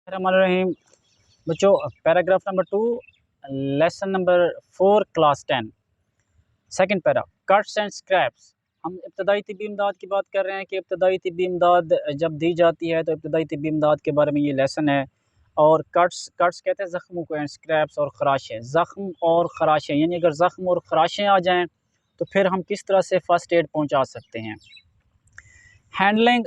Bismillahirrahmanirrahim. बच्चों paragraph number 2 lesson number 4 class 10 second para cuts and scraps. हम इब्तदाई तिब्बी इमदाद की बात कर रहे हैं कि इब्तदाई तिब्बी इमदाद जब दी जाती है तो इब्तदाई तिब्बी इमदाद के बारे में ये लेसन है। और कट्स कट्स कहते हैं ज़ख्मों को, एंड स्क्रैप्स और ख़राशें। ज़ख्म और ख़राशें यानी अगर ज़ख्म और ख़राशें आ जाएँ तो फिर हम किस तरह से फ़र्स्ट एड पहुँचा सकते हैं। हैंडलिंग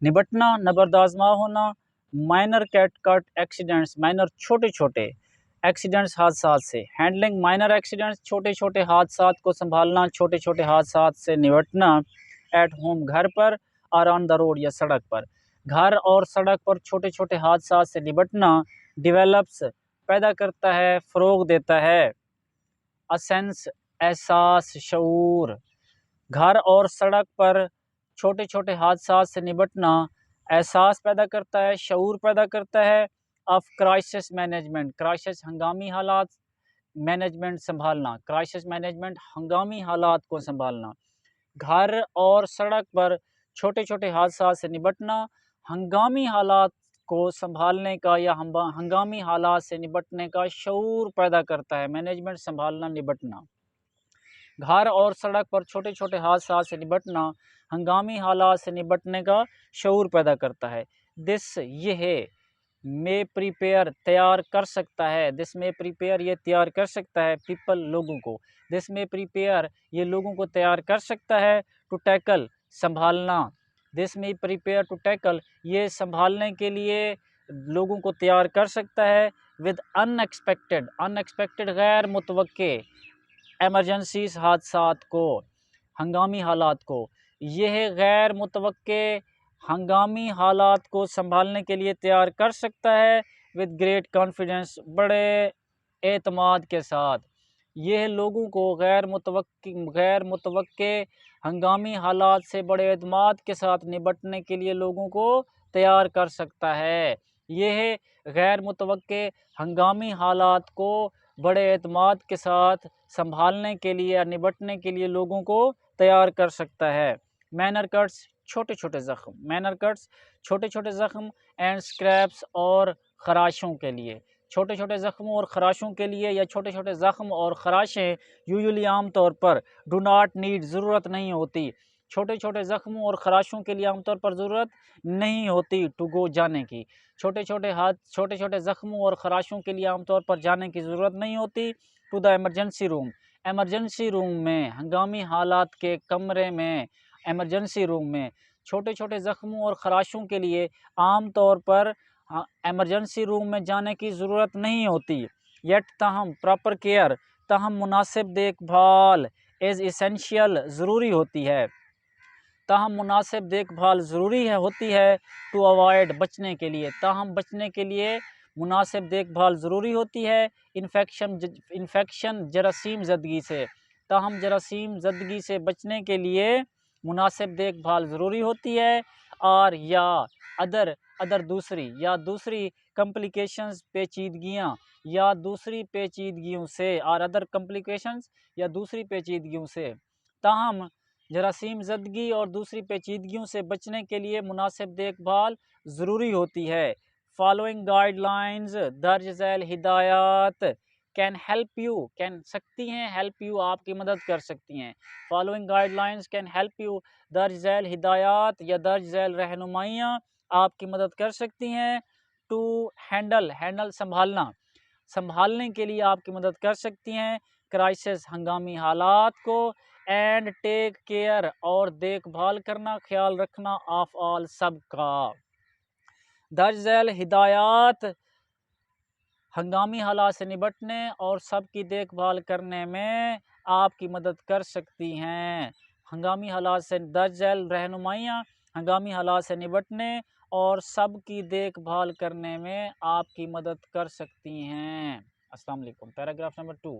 निपटना, नबरदाज़मा होना, माइनर कट एक्सीडेंट्स, माइनर छोटे छोटे एक्सीडेंट्स हादसात से। हैंडलिंग माइनर एक्सीडेंट्स, छोटे छोटे हादसात को संभालना, छोटे छोटे हादसात से निपटना। एट होम घर पर, और ऑन द रोड या सड़क पर। घर और सड़क पर छोटे छोटे हादसात से निपटना। डिवेलप्स पैदा करता है, फ़रोग देता है। असेंस एहसास, शऊर। घर और सड़क पर छोटे छोटे हादसात से निपटना एहसास पैदा करता है, शऊर पैदा करता है। ऑफ क्राइसिस मैनेजमेंट, क्राइसिस हंगामी हालात, मैनेजमेंट संभालना, क्राइसिस मैनेजमेंट हंगामी हालात को संभालना। घर और सड़क पर छोटे छोटे हादसात से निपटना हंगामी हालात को संभालने का या हंगामी हालात से निपटने का शऊर पैदा करता है। मैनेजमेंट संभालना, निपटना। घर और सड़क पर छोटे छोटे हादसा से निपटना हंगामी हालात से निपटने का शऊर पैदा करता है। दिस ये है, में प्रिपेयर तैयार कर सकता है, दिस में प्रिपेयर ये तैयार कर सकता है पीपल लोगों को, दिस में प्रिपेयर ये लोगों को तैयार कर सकता है। टू टैकल संभालना, दिस में प्रिपेयर टू टैकल ये संभालने के लिए लोगों को तैयार कर सकता है। विद अनएक्सपेक्टेड, अनएक्सपेक्टेड गैर मुतवक्के, एमरजेंसीज हादसात को, हंगामी हालात को। यह गैर मुतवक्के हंगामी हालात को संभालने के लिए तैयार कर सकता है। विद ग्रेट कॉन्फिडेंस, बड़े एतमाद के साथ। यह लोगों को गैर मुतवक्के हंगामी हालात से बड़े एतमाद के साथ निपटने के लिए लोगों को तैयार कर सकता है। यह गैर मुतवक्के हंगामी हालात को बड़े एतमाद के साथ संभालने के लिए या निपटने के लिए लोगों को तैयार कर सकता है। मैनर कट्स छोटे छोटे ज़ख्म, मैनर कट्स छोटे छोटे ज़ख्म, एंड स्क्रैप्स और ख़राशों के लिए। छोटे छोटे ज़ख्मों और ख़राशों के लिए या छोटे छोटे ज़ख्म और ख़राशें यूजुअली आम तौर पर डू नॉट नीड, ज़रूरत नहीं होती। छोटे छोटे ज़ख्मों और ख़राशों के लिए आमतौर पर ज़रूरत नहीं होती टू गो, जाने की। छोटे छोटे ज़ख्मों और ख़राशों के लिए आमतौर पर जाने की ज़रूरत नहीं होती। To the emergency room, emergency room में, हंगामी हालात के कमरे में, एमरजेंसी रूम में। छोटे छोटे ज़ख्मों और ख़राशों के लिए आम तौर पर एमरजेंसी रूम में जाने की ज़रूरत नहीं होती। येट ताहम प्रॉपर केयर, ताहम मुनासिब देखभाल, इज़ इसेंशियल ज़रूरी होती है, ताहम मुनासिब देखभाल ज़रूरी होती है। टू अवॉइड बचने के लिए, ताहम बचने के लिए मुनासिब देखभाल ज़रूरी होती है। इन्फेक्शन जरासीम ज़दगी से, ताहम जरासीम ज़दगी से बचने के लिए मुनासिब देखभाल ज़रूरी होती है। और या अदर दूसरी, या दूसरी कम्प्लिकेशंस पेचीदगियाँ, या दूसरी पेचीदगियों से, और अदर कम्प्लिकेशंस या दूसरी पेचीदगियों से। ताहम जरासीम ज़दगी और दूसरी पेचीदगियों से बचने के लिए मुनासिब देखभाल ज़रूरी होती है। फॉलोइंग गाइडलाइंस, दर्ज झैल हिदायत, कैन हेल्प यू, कैन सकती हैं, हेल्प यू आपकी मदद कर सकती हैं। Following guidelines can help you, दर्ज झैल हिदायत या दर्ज झैल रहनुमाइयाँ आपकी मदद कर सकती हैं। टू हैंडल, हैंडल संभालना, संभालने के लिए आपकी मदद कर सकती हैं। क्राइसिस हंगामी हालात को। एंड टेक केयर और देखभाल करना, ख्याल रखना, ऑफ ऑल सब का। दर्ज झैल हिदायत हंगामी हालात से निपटने और सब की देखभाल करने में आपकी मदद कर सकती हैं। हंगामी हालात से दर्ज झैल रहनुमाइयाँ हंगामी हालात से निपटने और सब की देखभाल करने में आपकी मदद कर सकती हैं। अस्सलाम वालेकुम। Paragraph number 2।